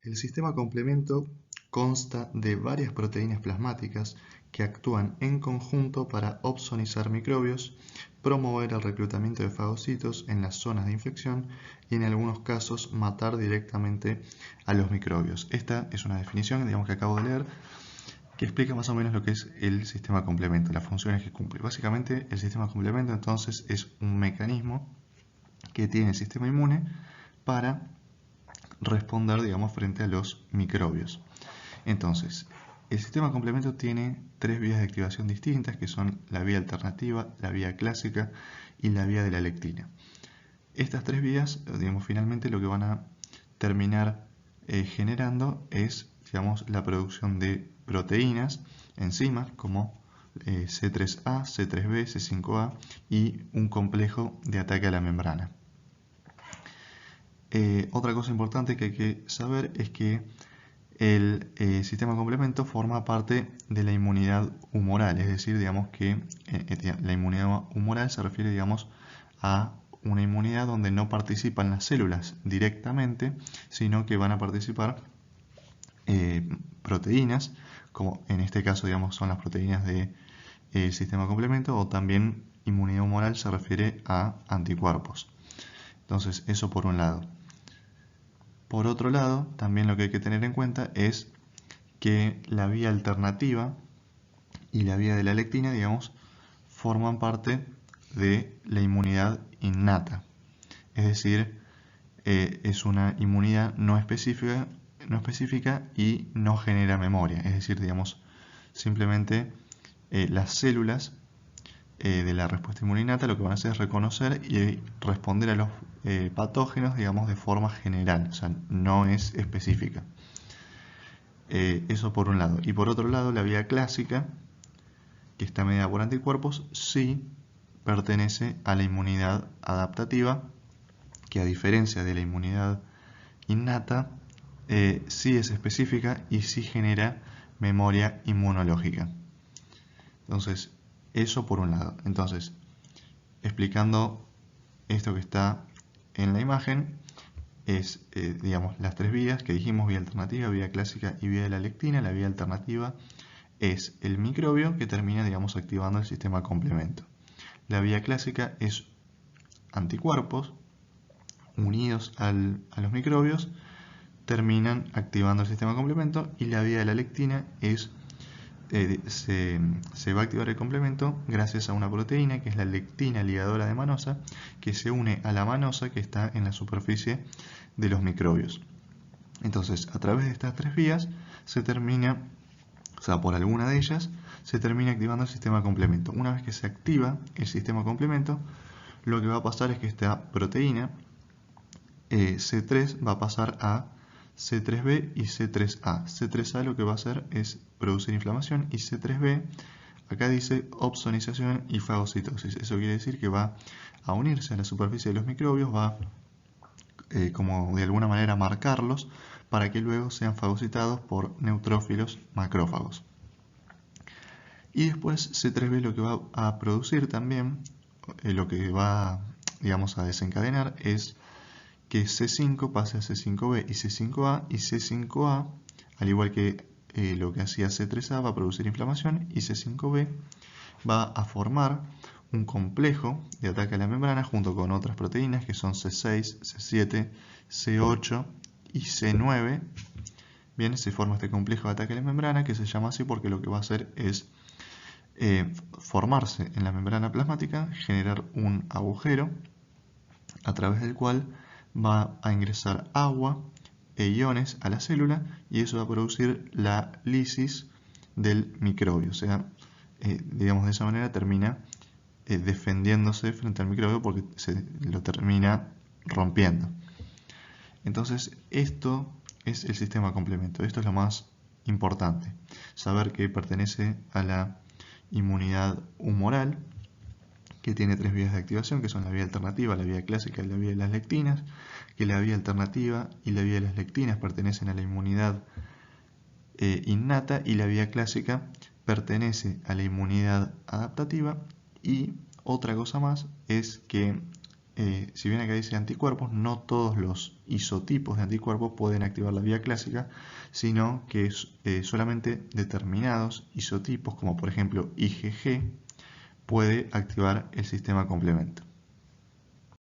El sistema complemento consta de varias proteínas plasmáticas que actúan en conjunto para opsonizar microbios, promover el reclutamiento de fagocitos en las zonas de infección y en algunos casos matar directamente a los microbios. Esta es una definición, que acabo de leer, que explica más o menos lo que es el sistema complemento, las funciones que cumple. Básicamente, el sistema complemento entonces es un mecanismo que tiene el sistema inmune para responder, frente a los microbios. Entonces, el sistema complemento tiene tres vías de activación distintas, que son la vía alternativa, la vía clásica y la vía de la lectina. Estas tres vías, finalmente lo que van a terminar generando es, la producción de proteínas, enzimas, como C3A, C3B, C5A y un complejo de ataque a la membrana. Otra cosa importante que hay que saber es que el sistema complemento forma parte de la inmunidad humoral, es decir, que la inmunidad humoral se refiere, a una inmunidad donde no participan las células directamente, sino que van a participar proteínas, como en este caso, son las proteínas del sistema complemento, o también inmunidad humoral se refiere a anticuerpos. Entonces, eso por un lado. Por otro lado, también lo que hay que tener en cuenta es que la vía alternativa y la vía de la lectina, forman parte de la inmunidad innata. Es decir, es una inmunidad no específica y no genera memoria. Es decir, simplemente las células de la respuesta inmune innata lo que van a hacer es reconocer y responder a los patógenos, de forma general, o sea, no es específica. Eso por un lado. Y por otro lado, la vía clásica, que está mediada por anticuerpos, sí pertenece a la inmunidad adaptativa, que a diferencia de la inmunidad innata, sí es específica y sí genera memoria inmunológica. Entonces, eso por un lado. Entonces, explicando esto que está en la imagen, es, las tres vías que dijimos: vía alternativa, vía clásica y vía de la lectina. La vía alternativa es el microbio que termina, activando el sistema complemento. La vía clásica es anticuerpos unidos a los microbios, terminan activando el sistema complemento, y la vía de la lectina es se va a activar el complemento gracias a una proteína que es la lectina ligadora de manosa, que se une a la manosa que está en la superficie de los microbios. Entonces, a través de estas tres vías se termina, por alguna de ellas, se termina activando el sistema complemento. Una vez que se activa el sistema complemento, lo que va a pasar es que esta proteína C3 va a pasar a C3b y C3a. C3a lo que va a hacer es producir inflamación, y C3b, acá dice opsonización y fagocitosis. Eso quiere decir que va a unirse a la superficie de los microbios, va como de alguna manera marcarlos para que luego sean fagocitados por neutrófilos macrófagos. Y después C3b lo que va a producir también, lo que va a desencadenar es que C5 pase a C5b y C5a, y C5a, al igual que lo que hacía C3a, va a producir inflamación, y C5b va a formar un complejo de ataque a la membrana junto con otras proteínas que son C6, C7, C8 y C9. Bien, se forma este complejo de ataque a la membrana, que se llama así porque lo que va a hacer es formarse en la membrana plasmática, generar un agujero a través del cual va a ingresar agua e iones a la célula, y eso va a producir la lisis del microbio. O sea, de esa manera termina defendiéndose frente al microbio porque se lo termina rompiendo. Entonces, esto es el sistema complemento. Esto es lo más importante. Saber que pertenece a la inmunidad humoral, que tiene tres vías de activación, que son la vía alternativa, la vía clásica y la vía de las lectinas, que la vía alternativa y la vía de las lectinas pertenecen a la inmunidad innata, y la vía clásica pertenece a la inmunidad adaptativa. Y otra cosa más es que si bien acá dice anticuerpos, no todos los isotipos de anticuerpos pueden activar la vía clásica, sino que solamente determinados isotipos, como por ejemplo IgG, puede activar el sistema complemento.